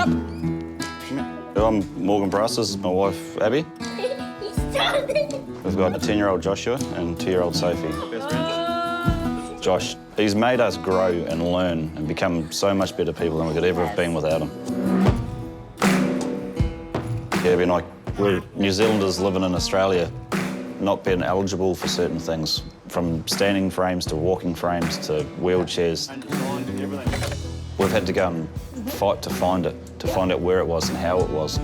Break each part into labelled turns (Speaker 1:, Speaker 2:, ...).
Speaker 1: Stop.
Speaker 2: I'm Morgan Brass, this is my wife, Abby. We've got a 10-year-old Joshua and 2-year-old Sophie. Josh, he's made us grow and learn and become so much better people than we could ever have been without him. Yeah, Abby and I, we're New Zealanders living in Australia, not being eligible for certain things, from standing frames to walking frames to wheelchairs. We've had to go and fight to find it, to find out where it was and how it was.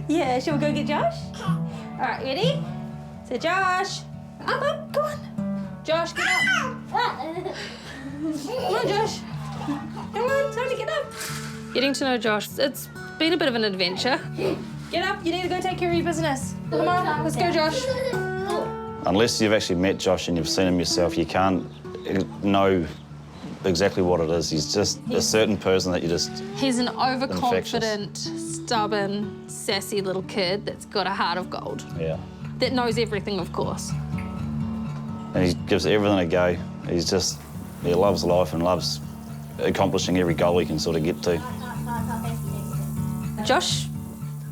Speaker 1: Yeah, shall we go get Josh? All right, ready? So Josh, up, come on. Josh, get up. Come on, Josh. Come on, time to get up. Getting to know Josh, it's been a bit of an adventure. Get up, you need to go take care of your business. Come on, let's go, Josh.
Speaker 2: Unless you've actually met Josh and you've seen him yourself, you can't know exactly what it is. He's just a certain person that you just...
Speaker 1: He's an overconfident, stubborn, sassy little kid that's got a heart of gold.
Speaker 2: Yeah.
Speaker 1: That knows everything, of course.
Speaker 2: And he gives everything a go. He's just... He loves life and loves accomplishing every goal he can sort of get to.
Speaker 1: Josh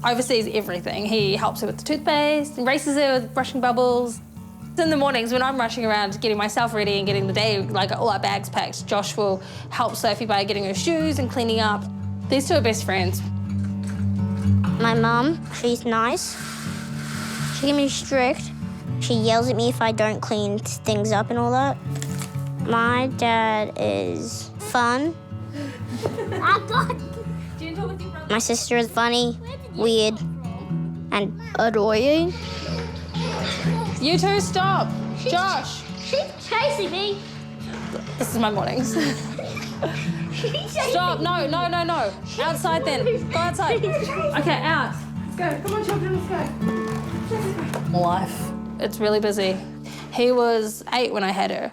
Speaker 1: oversees everything. He helps her with the toothpaste, and races her with brushing bubbles. In the mornings when I'm rushing around getting myself ready and getting the day, like all our bags packed, Josh will help Sophie by getting her shoes and cleaning up. These two are best friends.
Speaker 3: My mum, she's nice. She can be strict. She yells at me if I don't clean things up and all that. My dad is fun. My sister is funny, weird, and annoying.
Speaker 1: You two stop. Josh.
Speaker 3: She's chasing me.
Speaker 1: This is my mornings. Stop, no. Outside then. Go outside. Okay, out. Let's go. Come on, children, let's go. Life. It's really busy. He was 8 when I had her.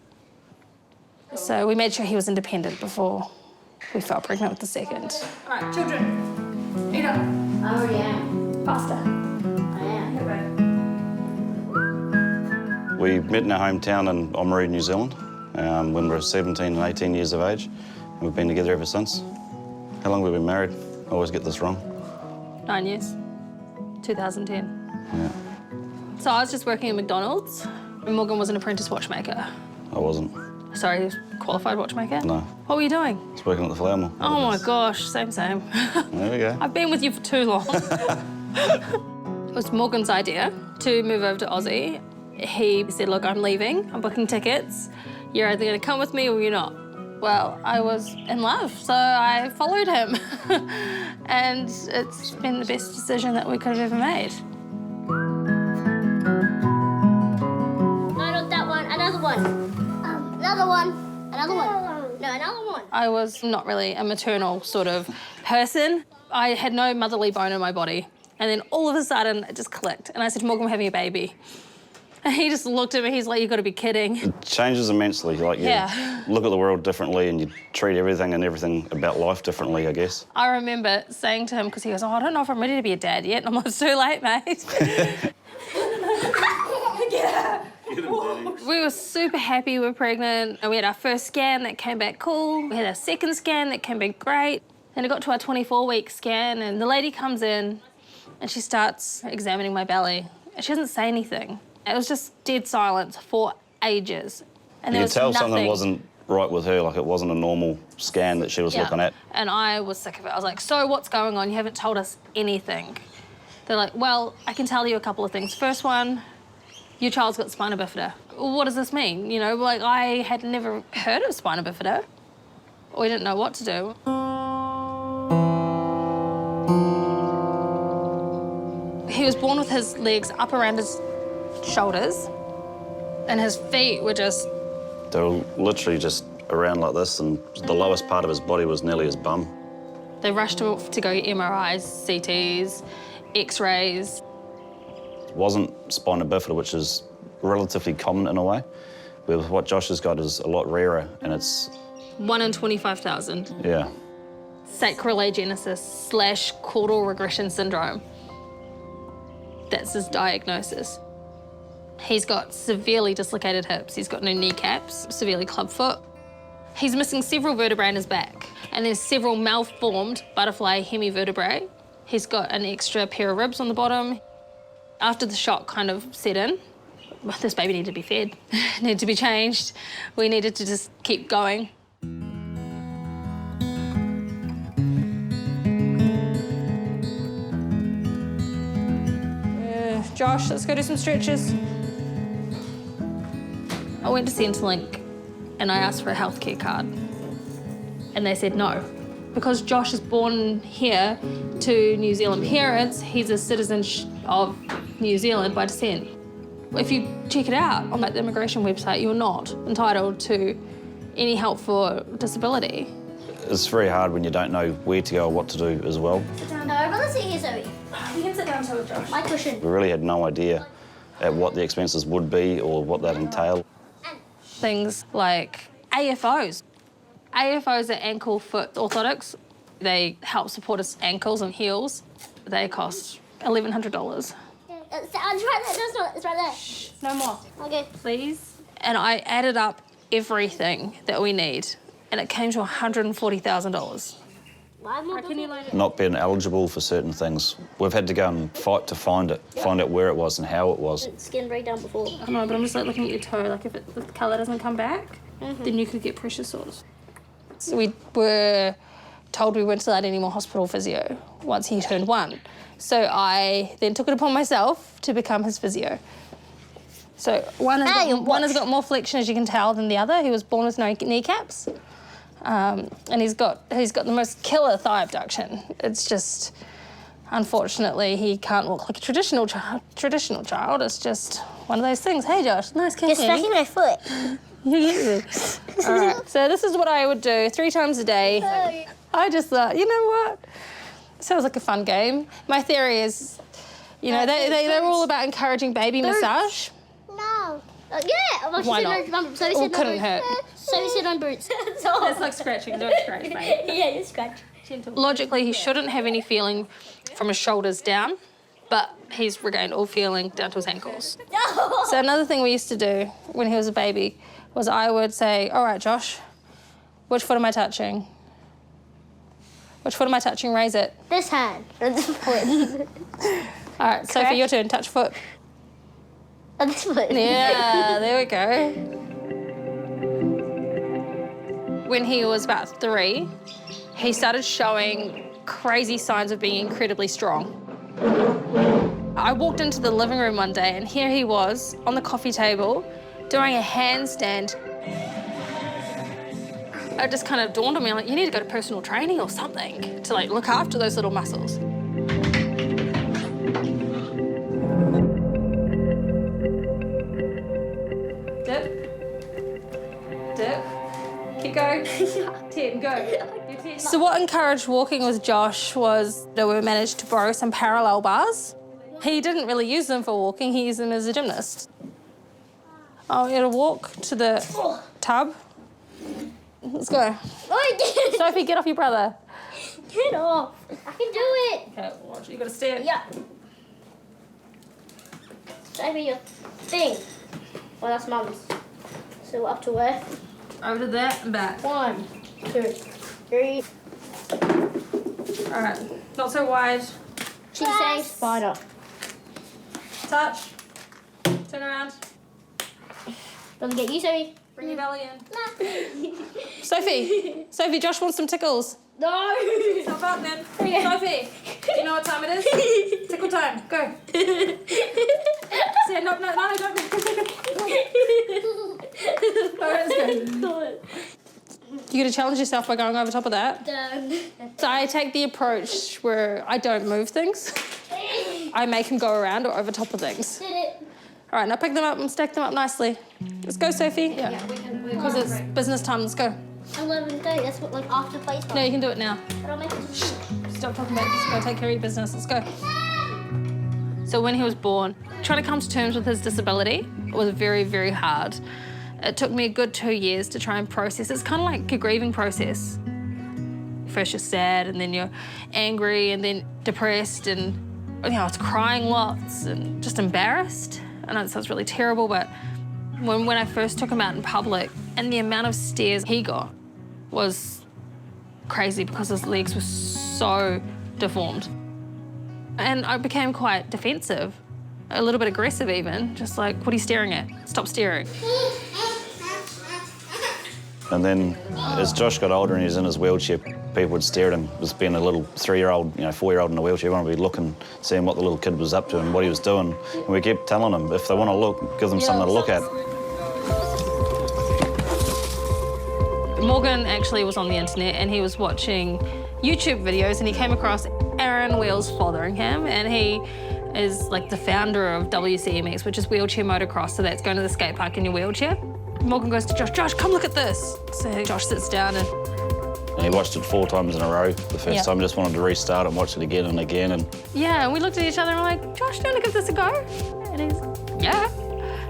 Speaker 1: So we made sure he was independent before we fell pregnant with the second. All right, children. Eat up.
Speaker 3: Oh, yeah.
Speaker 1: Faster.
Speaker 3: I am.
Speaker 2: We met in our hometown in Oamaru, New Zealand, when we were 17 and 18 years of age. And we've been together ever since. How long have we been married? I always get this wrong.
Speaker 1: 9 years. 2010.
Speaker 2: Yeah.
Speaker 1: So I was just working at McDonald's. Morgan was an apprentice watchmaker.
Speaker 2: I wasn't.
Speaker 1: Sorry, qualified watchmaker?
Speaker 2: No.
Speaker 1: What were you doing?
Speaker 2: I was working at the flour mill.
Speaker 1: Oh my gosh, same.
Speaker 2: There we go.
Speaker 1: I've been with you for too long. It was Morgan's idea to move over to Aussie. He said, look, I'm leaving, I'm booking tickets. You're either gonna come with me or you're not. Well, I was in love, so I followed him. And it's been the best decision that we could have ever made.
Speaker 3: No, not that one, another one. Another one. No, another one.
Speaker 1: I was not really a maternal sort of person. I had no motherly bone in my body. And then all of a sudden, it just clicked. And I said, Morgan, we're having a baby. And he just looked at me, he's like, you've got to be kidding.
Speaker 2: It changes immensely. Like, you look at the world differently and you treat everything and everything about life differently, I guess.
Speaker 1: I remember saying to him, because he goes, oh, I don't know if I'm ready to be a dad yet. And I'm like, it's too late, mate. We were super happy we were pregnant. And we had our first scan that came back cool. We had our second scan that came back great. Then it got to our 24-week scan and the lady comes in and she starts examining my belly. And she doesn't say anything. It was just dead silence for ages. And there was
Speaker 2: you could tell
Speaker 1: nothing.
Speaker 2: something wasn't right with her, like it wasn't a normal scan that she was looking at.
Speaker 1: And I was sick of it. I was like, so what's going on? You haven't told us anything. They're like, well, I can tell you a couple of things. First one, your child's got spina bifida. What does this mean? You know, like I had never heard of spina bifida. We didn't know what to do. He was born with his legs up around his shoulders, and his feet were just...
Speaker 2: They were literally just around like this, and the lowest part of his body was nearly his bum.
Speaker 1: They rushed him to go get MRIs, CTs, X-rays.
Speaker 2: wasn't spina bifida, which is relatively common in a way. Where what Josh has got is a lot rarer, and it's...
Speaker 1: 1 in 25,000.
Speaker 2: Yeah.
Speaker 1: Sacral Agenesis / Caudal Regression Syndrome. That's his diagnosis. He's got severely dislocated hips. He's got no kneecaps, severely clubfoot. He's missing several vertebrae in his back, and there's several malformed butterfly hemivertebrae. He's got an extra pair of ribs on the bottom. After the shock kind of set in, this baby needed to be fed, needed to be changed. We needed to just keep going. Josh, let's go do some stretches. I went to Centrelink and I asked for a healthcare card. And they said no. Because Josh is born here to New Zealand parents, he's a citizen of New Zealand by descent. If you check it out on the immigration website, you're not entitled to any help for disability.
Speaker 2: It's very hard when you don't know where to go or what to do as well.
Speaker 3: Sit down. No, I'd rather sit here, Zoe.
Speaker 1: You can sit down too, Josh.
Speaker 3: My cushion.
Speaker 2: We really had no idea at what the expenses would be or what that entail.
Speaker 1: Things like AFOs. AFOs are ankle foot orthotics. They help support his ankles and heels. They cost $1,100.
Speaker 3: It's right there. No, it's not. It's right there.
Speaker 1: Shh, no more.
Speaker 3: Okay.
Speaker 1: Please. And I added up everything that we need, and it came to $140,000.
Speaker 3: Why more?
Speaker 2: Not being eligible for certain things. We've had to go and fight to find it, find out where it was and how it was.
Speaker 3: Skin breakdown before.
Speaker 1: I know, but I'm just like looking at your toe. Like if the colour doesn't come back, then you could get pressure sores. So we were told we weren't allowed any more hospital physio once he turned 1. So I then took it upon myself to become his physio. So one has got more flexion, as you can tell, than the other. He was born with no kneecaps. And he's got the most killer thigh abduction. It's just, unfortunately, he can't walk like a traditional child. It's just one of those things. Hey, Josh, nice kicking.
Speaker 3: You're smacking my foot.
Speaker 1: You get it. All right, so this is what I would do 3 times a day. I just thought, you know what? Sounds like a fun game. My theory is, you know, they're all about encouraging baby massage.
Speaker 3: No. Yeah. Well,
Speaker 1: Why not?
Speaker 3: So
Speaker 1: It couldn't hurt.
Speaker 3: So we sit on boots.
Speaker 1: It's like scratching. Don't scratch, mate.
Speaker 3: Yeah, you scratch.
Speaker 1: Logically, he shouldn't have any feeling from his shoulders down, but he's regained all feeling down to his ankles.
Speaker 3: No.
Speaker 1: So another thing we used to do when he was a baby was I would say, all right, Josh, which foot am I touching? Which foot am I touching? Raise it.
Speaker 3: This hand. Or this foot.
Speaker 1: All right, Sophie, your turn. Touch foot.
Speaker 3: Or this foot.
Speaker 1: Yeah, there we go. When he was about 3, he started showing crazy signs of being incredibly strong. I walked into the living room one day and here he was on the coffee table doing a handstand. It just kind of dawned on me, I'm like, you need to go to personal training or something to like look after those little muscles. Dip. Keep going. 10, go. So what encouraged walking with Josh was that we managed to borrow some parallel bars. He didn't really use them for walking, he used them as a gymnast. Oh, you gotta walk to the tub. Let's go.
Speaker 3: Oh,
Speaker 1: Sophie, get off your brother.
Speaker 3: get off. I can do it.
Speaker 1: Okay, watch, you gotta stand.
Speaker 3: Yeah. Show me your thing. Well, that's Mum's. So up to where?
Speaker 1: Over to that and back.
Speaker 3: 1, 2, 3.
Speaker 1: All right, not so wide.
Speaker 3: She's saying spider.
Speaker 1: Touch. Turn around.
Speaker 3: Doesn't get you, Zoe.
Speaker 1: Bring your belly in.
Speaker 3: No.
Speaker 1: Sophie, Josh wants some tickles.
Speaker 3: No.
Speaker 1: Stop out then.
Speaker 3: Okay.
Speaker 1: Sophie, do you know what time it is? Tickle time, go. Say, no, don't. All right, let's go. You're gonna challenge yourself by going over top of that.
Speaker 3: Done.
Speaker 1: So I take the approach where I don't move things. I make him go around or over top of things.
Speaker 3: Did it.
Speaker 1: All right, now pick them up and stack them up nicely. Let's go, Sophie.
Speaker 3: Yeah, we can.
Speaker 1: Because it's business time, let's go.
Speaker 3: 11:30. That's what, like after baseball.
Speaker 1: No, you can do it now.
Speaker 3: But I'll make it.
Speaker 1: Stop talking about it, just go take care of your business, let's go. So when he was born, trying to come to terms with his disability was very, very hard. It took me a good 2 years to try and process. It's kind of like a grieving process. First you're sad, and then you're angry, and then depressed, and I was crying lots and just embarrassed. I know it sounds really terrible, but when I first took him out in public, and the amount of stares he got was crazy because his legs were so deformed. And I became quite defensive, a little bit aggressive even, just like, what are you staring at? Stop staring.
Speaker 2: And then as Josh got older and he was in his wheelchair, people would stare at him as being a little 3-year-old, 4-year-old in a wheelchair. Want to be looking, seeing what the little kid was up to and what he was doing. And we kept telling them, if they want to look, give them something to look at.
Speaker 1: Morgan actually was on the internet and he was watching YouTube videos and he came across Aaron Wheels fathering him, and he is like the founder of WCMX, which is wheelchair motocross, so that's going to the skate park in your wheelchair. Morgan goes to Josh, Josh, come look at this. So Josh sits down and
Speaker 2: he watched it 4 times in a row. The first time, just wanted to restart it and watch it again and again. And
Speaker 1: yeah, and we looked at each other and we're like, Josh, do you want to give this a go? And he's, yeah.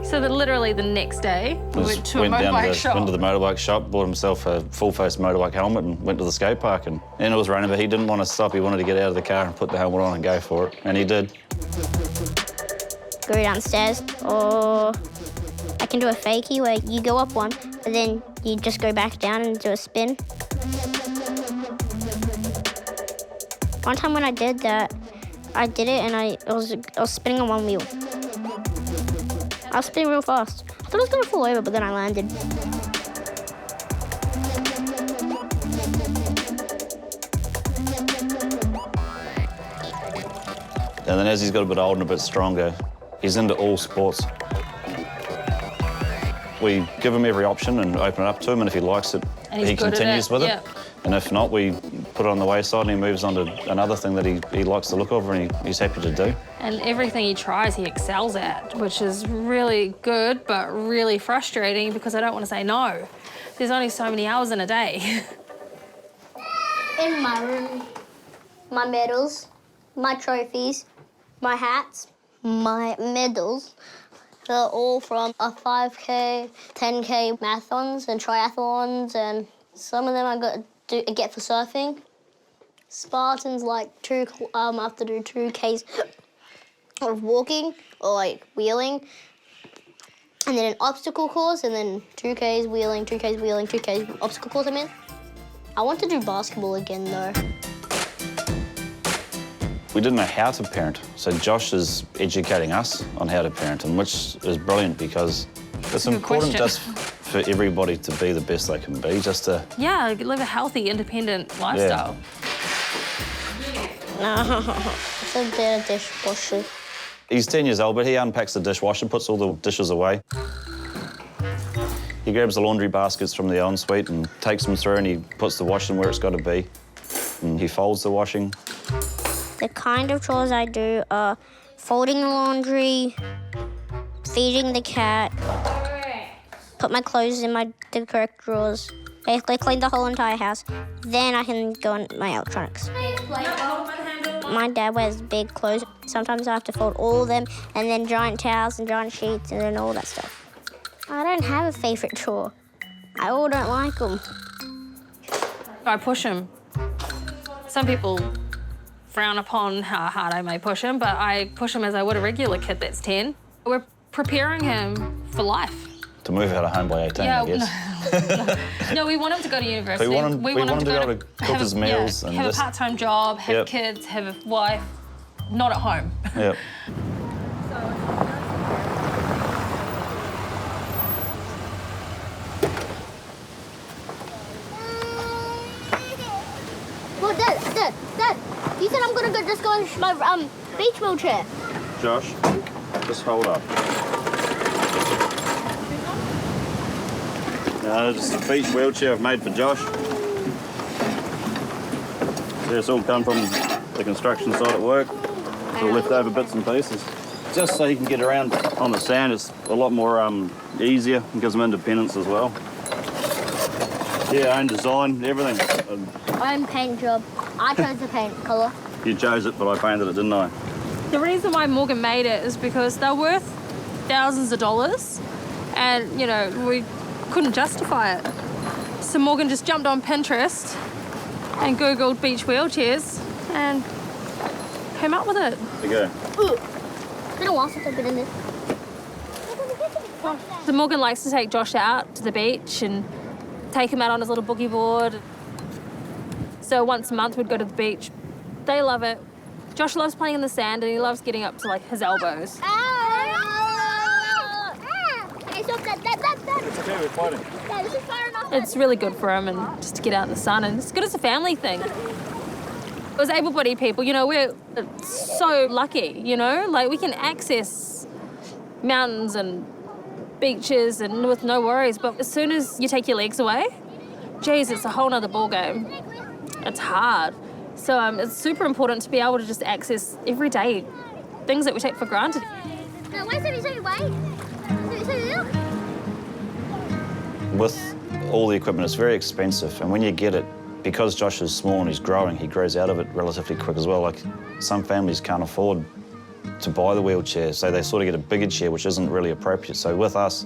Speaker 1: So that literally the next day, we went to a motorbike shop.
Speaker 2: Went to the motorbike shop, bought himself a full-face motorbike helmet and went to the skate park. And it was raining, but he didn't want to stop. He wanted to get out of the car and put the helmet on and go for it. And he did.
Speaker 3: Go downstairs, or I can do a fakie where you go up one, but then you just go back down and do a spin. One time when I did that, I did it and I was spinning on one wheel. I was spinning real fast. I thought I was gonna fall over, but then I landed.
Speaker 2: And then as he's got a bit older and a bit stronger, he's into all sports. We give him every option and open it up to him, and if he likes it, he continues with it. And if not, we put it on the wayside and he moves on to another thing that he likes the look of and he's happy to do.
Speaker 1: And everything he tries, he excels at, which is really good, but really frustrating because I don't want to say no. There's only so many hours in a day.
Speaker 3: In my room, my medals, my trophies, my hats, my medals, they're all from a 5K, 10K marathons and triathlons, and some of them I get for surfing. Spartans I have to do 2Ks of walking or like wheeling, and then an obstacle course, and then 2Ks wheeling, 2Ks wheeling, 2Ks obstacle course. I want to do basketball again though.
Speaker 2: We didn't know how to parent, so Josh is educating us on how to parent, and which is brilliant because it's important just for everybody to be the best they can be, just to...
Speaker 1: Yeah, live a healthy, independent lifestyle.
Speaker 3: No, it's a better dishwasher.
Speaker 2: He's 10 years old, but he unpacks the dishwasher, puts all the dishes away. He grabs the laundry baskets from the ensuite and takes them through, and he puts the washing where it's got to be. And he folds the washing.
Speaker 3: The kind of chores I do are folding the laundry, feeding the cat, put my clothes in the correct drawers, basically clean the whole entire house. Then I can go on my electronics. My dad wears big clothes. Sometimes I have to fold all of them, and then giant towels and giant sheets and then all that stuff. I don't have a favourite chore. I all don't like them.
Speaker 1: I push him. Some people frown upon how hard I may push him, but I push him as I would a regular kid that's 10. We're preparing him for life.
Speaker 2: To move out of home by 18, I guess.
Speaker 1: No, we want him to go to university.
Speaker 2: We want him to be able to cook his meals and
Speaker 1: have a part-time job, have kids, have a wife, not at home.
Speaker 2: Yep.
Speaker 3: Well, Dad, you said I'm gonna just go in my beach wheelchair.
Speaker 2: Josh, just hold up. No, just a beach wheelchair I've made for Josh. It's all come from the construction site at work. It's all leftover bits and pieces. Just so he can get around on the sand, it's a lot more easier and gives him independence as well. Yeah, own design, everything.
Speaker 3: Own paint job. I chose the paint colour.
Speaker 2: You chose it, but I painted it, didn't I?
Speaker 1: The reason why Morgan made it is because they're worth thousands of dollars and, you know, we couldn't justify it. So Morgan just jumped on Pinterest and Googled beach wheelchairs and came up with it.
Speaker 2: There you go.
Speaker 3: Ooh. It's been a while since I've been in this.
Speaker 1: So Morgan likes to take Josh out to the beach and take him out on his little boogie board. So once a month we'd go to the beach. They love it. Josh loves playing in the sand and he loves getting up to like his elbows.
Speaker 2: It's okay, we're floating.
Speaker 1: It's really good for him and just to get out in the sun, and it's good as a family thing. As able-bodied people, you know, we're so lucky, you know? Like, we can access mountains and beaches and with no worries, but as soon as you take your legs away, geez, it's a whole nother ballgame. It's hard. So it's super important to be able to just access everyday things that we take for granted.
Speaker 2: With all the equipment, it's very expensive, and when you get it, because Josh is small and he's growing, he grows out of it relatively quick as well. Like, some families can't afford to buy the wheelchair, so they sort of get a bigger chair, which isn't really appropriate. So with us,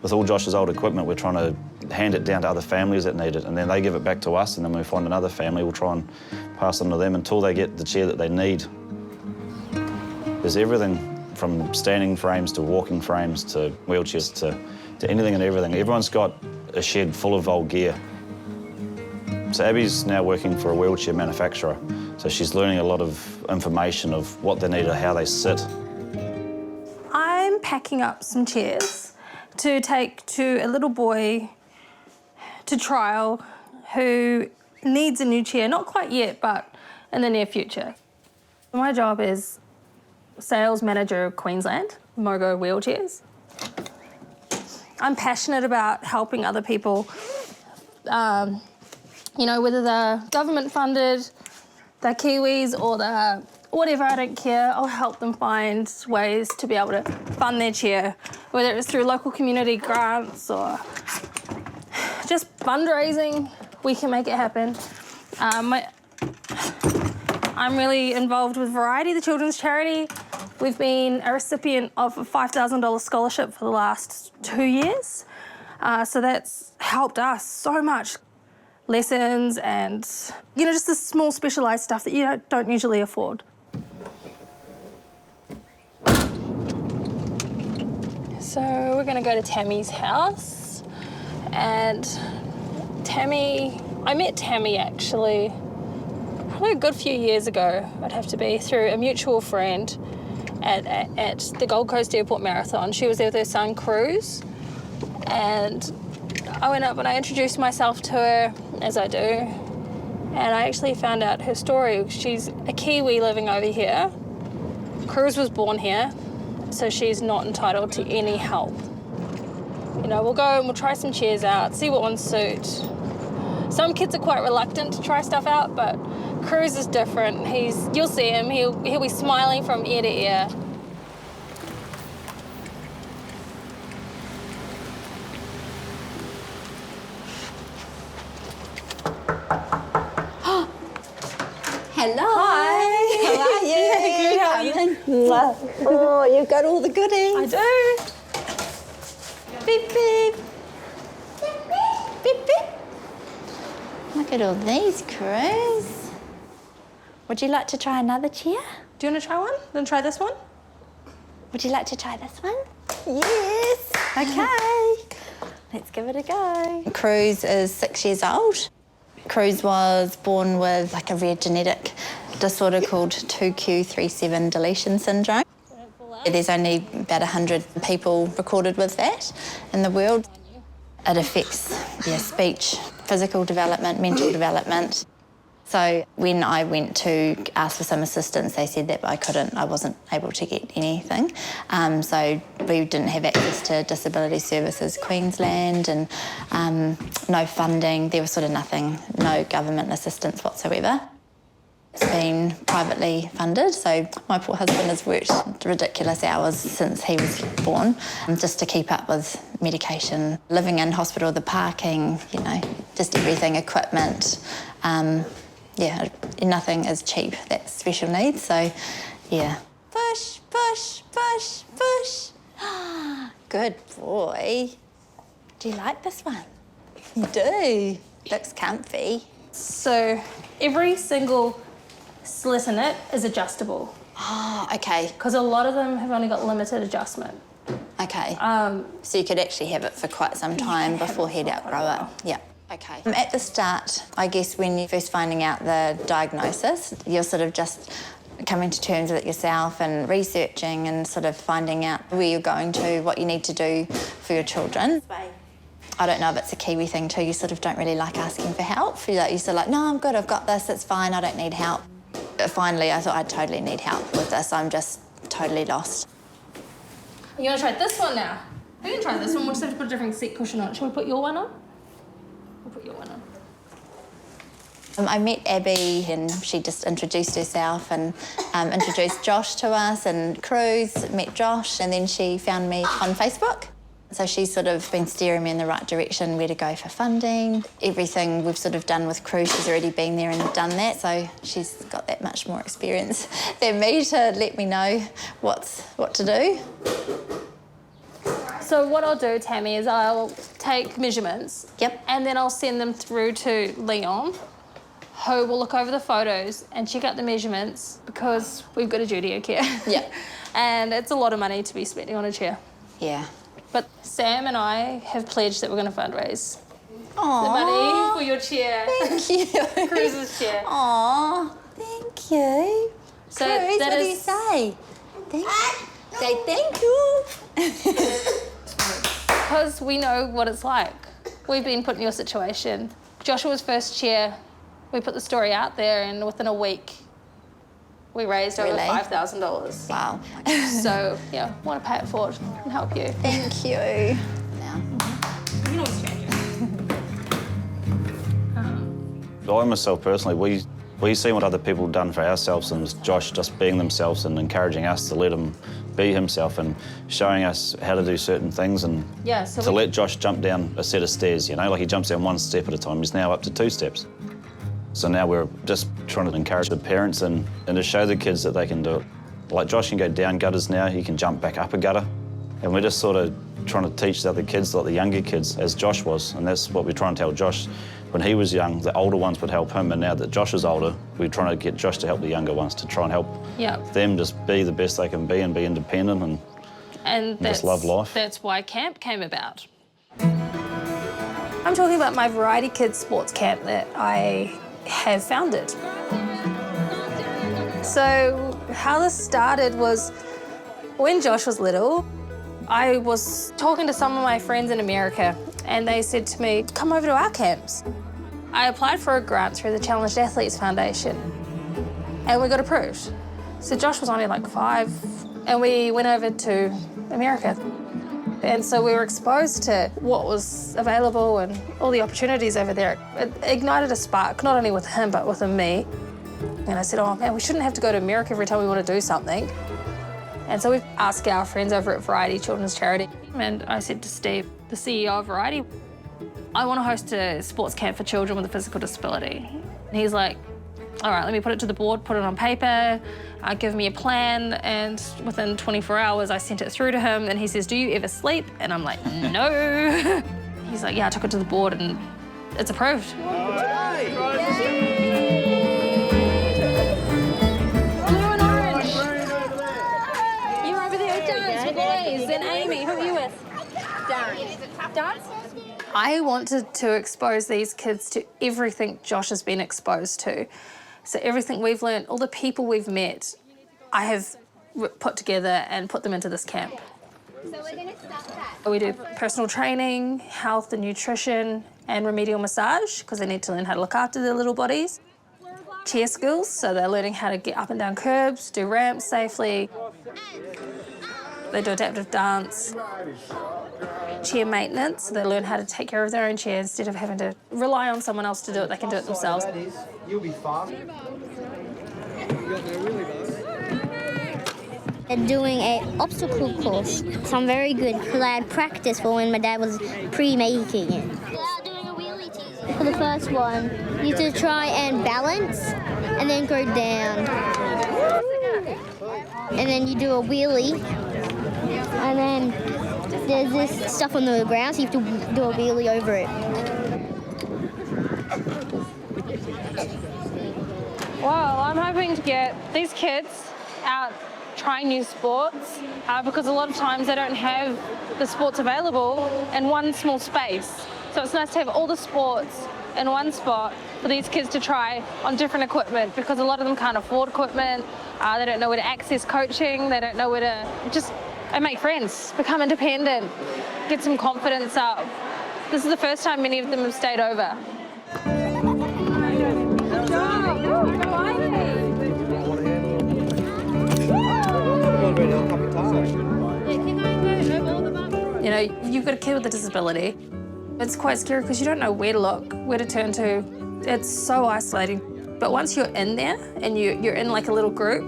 Speaker 2: with all Josh's old equipment, we're trying to hand it down to other families that need it, and then they give it back to us, and then we find another family, we'll try and pass it on to them until they get the chair that they need. There's everything from standing frames to walking frames to wheelchairs to anything and everything. Everyone's got a shed full of old gear. So Abby's now working for a wheelchair manufacturer, so she's learning a lot of information of what they need and how they sit.
Speaker 1: I'm packing up some chairs to take to a little boy to trial who needs a new chair, not quite yet, but in the near future. My job is sales manager of Queensland, Mogo Wheelchairs. I'm passionate about helping other people, you know, whether they're government funded, they're Kiwis or they're whatever, I don't care. I'll help them find ways to be able to fund their chair, whether it's through local community grants or just fundraising, we can make it happen. I'm really involved with Variety, the children's charity. We've been a recipient of a $5,000 scholarship for the last 2 years. So that's helped us so much. Lessons and, you know, just the small specialised stuff that you don't usually afford. So we're going to go to Tammy's house, and I met Tammy actually probably a good few years ago, I'd have to be, through a mutual friend at the Gold Coast Airport Marathon. She was there with her son, Cruz, and I went up and I introduced myself to her, as I do, and I actually found out her story. She's a Kiwi living over here. Cruz was born here, so she's not entitled to any help. You know, we'll go and we'll try some chairs out, see what ones suit. Some kids are quite reluctant to try stuff out, but Cruz is different. You'll see him, he'll be smiling from ear to ear.
Speaker 4: Hello.
Speaker 1: Hi.
Speaker 4: How are you?
Speaker 1: Good, how are you?
Speaker 4: Oh, you've got all the goodies.
Speaker 1: I do.
Speaker 4: Beep, beep. Beep, beep. Look at all these, Cruz. Would you like to try another chair?
Speaker 1: Do you want to try one? Then try this one.
Speaker 4: Would you like to try this one? Yes. Okay. Let's give it a go. Cruz is 6 years old. Cruz was born with like a rare genetic disorder called 2q37 deletion syndrome. There's only about 100 people recorded with that in the world. It affects speech, physical development, mental development. So when I went to ask for some assistance, they said that I wasn't able to get anything. So we didn't have access to Disability Services Queensland and no funding. There was sort of nothing, no government assistance whatsoever. It's been privately funded, so my poor husband has worked ridiculous hours since he was born just to keep up with medication, living in hospital, the parking, you know, just everything, equipment. Nothing is cheap, that's special needs, so yeah. Josh, push. Good boy. Do you like this one? You do. Looks comfy.
Speaker 1: So every single slit in it is adjustable.
Speaker 4: Oh, okay.
Speaker 1: Because a lot of them have only got limited adjustment.
Speaker 4: Okay. So you could actually have it for quite some time before he'd outgrow it. Yeah. Okay. At the start, I guess when you're first finding out the diagnosis, you're sort of just coming to terms with it yourself and researching and sort of finding out where you're going to, what you need to do for your children. I don't know if it's a Kiwi thing too, you sort of don't really like asking for help. You're sort of like, no, I'm good, I've got this, it's fine, I don't need help. But finally, I thought I totally need help with this. I'm just totally lost.
Speaker 1: You want to try this one now? We can try this one. We'll just have to put a different seat cushion on it. Shall we put your one on? We'll put your one on.
Speaker 4: I met Abbi and she just introduced herself and introduced Josh to us, and Cruz met Josh, and then she found me on Facebook. So she's sort of been steering me in the right direction, where to go for funding. Everything we've sort of done with Cruz, she's already been there and done that, so she's got that much more experience than me to let me know what to do.
Speaker 1: So what I'll do, Tammy, is I'll take measurements.
Speaker 4: Yep.
Speaker 1: And then I'll send them through to Leon, who will look over the photos and check out the measurements, because we've got a duty of care.
Speaker 4: Yeah.
Speaker 1: And it's a lot of money to be spending on a chair.
Speaker 4: Yeah.
Speaker 1: But Sam and I have pledged that we're going to fundraise
Speaker 4: Aww.
Speaker 1: the money for your chair.
Speaker 4: Thank you.
Speaker 1: Cruz's chair.
Speaker 4: Aww, thank you.
Speaker 1: So
Speaker 4: Cruz,
Speaker 1: that
Speaker 4: what do you
Speaker 1: is-
Speaker 4: say? Say thank you.
Speaker 1: Because we know what it's like. We've been put in your situation. Joshua's first chair, we put the story out there, and within a week, we raised over
Speaker 4: Really?
Speaker 1: $5,000.
Speaker 4: Wow.
Speaker 1: So, yeah, want to pay it forward and help you.
Speaker 4: Thank you. Now.
Speaker 1: You can always change it.
Speaker 2: I myself personally, we see what other people have done for ourselves, and Josh just being themselves and encouraging us to let him be himself and showing us how to do certain things, and
Speaker 1: Yeah, so
Speaker 2: to let Josh jump down a set of stairs, you know, like he jumps down one step at a time. He's now up to 2 steps. So now we're just trying to encourage the parents and to show the kids that they can do it. Like Josh can go down gutters now, he can jump back up a gutter. And we're just sort of trying to teach the other kids, like the younger kids, as Josh was. And that's what we're trying to tell Josh. When he was young, the older ones would help him, and now that Josh is older, we're trying to get Josh to help the younger ones, to try and help them just be the best they can be and be independent and just love life.
Speaker 1: That's why camp came about. I'm talking about my Variety Kids sports camp that I have founded. So how this started was when Josh was little, I was talking to some of my friends in America, and they said to me, come over to our camps. I applied for a grant through the Challenged Athletes Foundation, and we got approved. So Josh was only like 5, and we went over to America. And so we were exposed to what was available and all the opportunities over there. It ignited a spark, not only with him, but within me. And I said, oh man, we shouldn't have to go to America every time we want to do something. And so we asked our friends over at Variety Children's Charity. And I said to Steve, the CEO of Variety, I want to host a sports camp for children with a physical disability. And he's like, all right, let me put it to the board, put it on paper, give me a plan, and within 24 hours, I sent it through to him, and he says, do you ever sleep? And I'm like, no. He's like, yeah, I took it to the board, and it's approved. Blue and orange. You're over there with Dance, with Louise, and Amy. Who are you with? Darren. Dance? I wanted to expose these kids to everything Josh has been exposed to. So everything we've learned, all the people we've met, I have put together and put them into this camp.
Speaker 3: So we're going to stop that.
Speaker 1: We do personal training, health and nutrition, and remedial massage, because they need to learn how to look after their little bodies. Chair skills, so they're learning how to get up and down curbs, do ramps safely. They do adaptive dance. Chair maintenance, so they learn how to take care of their own chair instead of having to rely on someone else to do it. They can do it themselves.
Speaker 5: You'll be fast.
Speaker 3: They're doing an obstacle course. So I'm very good because I had practice for when my dad was pre-making it. They are doing a wheelie team. For the first one, you have to try and balance and then go down. And then you do a wheelie And then there's this stuff on the ground, so you have to do a wheelie over it.
Speaker 1: Well, I'm hoping to get these kids out trying new sports because a lot of times they don't have the sports available in one small space. So it's nice to have all the sports in one spot for these kids to try on different equipment, because a lot of them can't afford equipment, they don't know where to access coaching, they don't know where to just make friends, become independent, get some confidence up. This is the first time many of them have stayed over.
Speaker 5: You know, you've got a kid with a disability. It's quite scary because you don't know where to look, where to turn to. It's so isolating. But once you're in there and you're in like a little group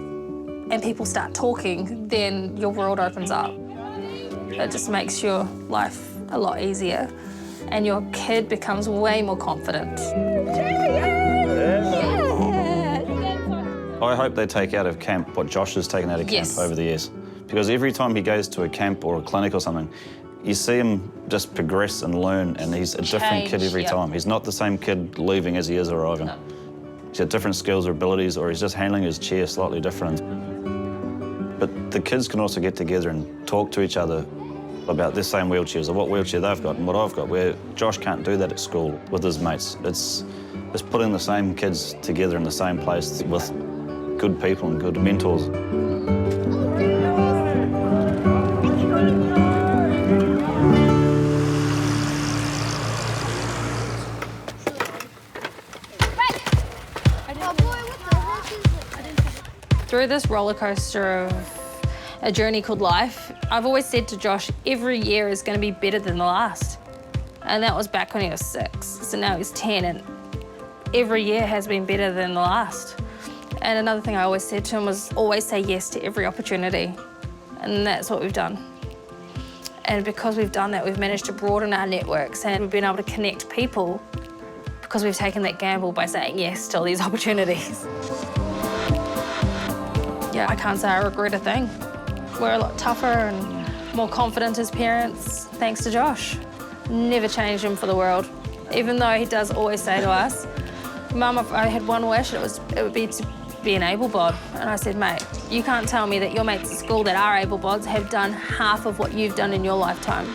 Speaker 5: and people start talking, then your world opens up. It just makes your life a lot easier and your kid becomes way more confident.
Speaker 2: I hope they take out of camp what Josh has taken out of camp over the years. Because every time he goes to a camp or a clinic or something, you see him just progress and learn, and he's a different kid every time. He's not the same kid leaving as he is arriving. No. He's got different skills or abilities, or he's just handling his chair slightly different. But the kids can also get together and talk to each other about their same wheelchairs, or what wheelchair they've got and what I've got, where Josh can't do that at school with his mates. It's putting the same kids together in the same place with good people and good mentors.
Speaker 5: Through this roller coaster of a journey called life, I've always said to Josh, every year is going to be better than the last. And that was back when he was 6. So now he's 10, and every year has been better than the last. And another thing I always said to him was always say yes to every opportunity. And that's what we've done. And because we've done that, we've managed to broaden our networks, and we've been able to connect people because we've taken that gamble by saying yes to all these opportunities. Yeah, I can't say I regret a thing. We're a lot tougher and more confident as parents, thanks to Josh. Never changed him for the world. Even though he does always say to us, Mum, if I had one wish, it would be to be an able-bod. And I said, mate, you can't tell me that your mates at school that are able-bods have done half of what you've done in your lifetime.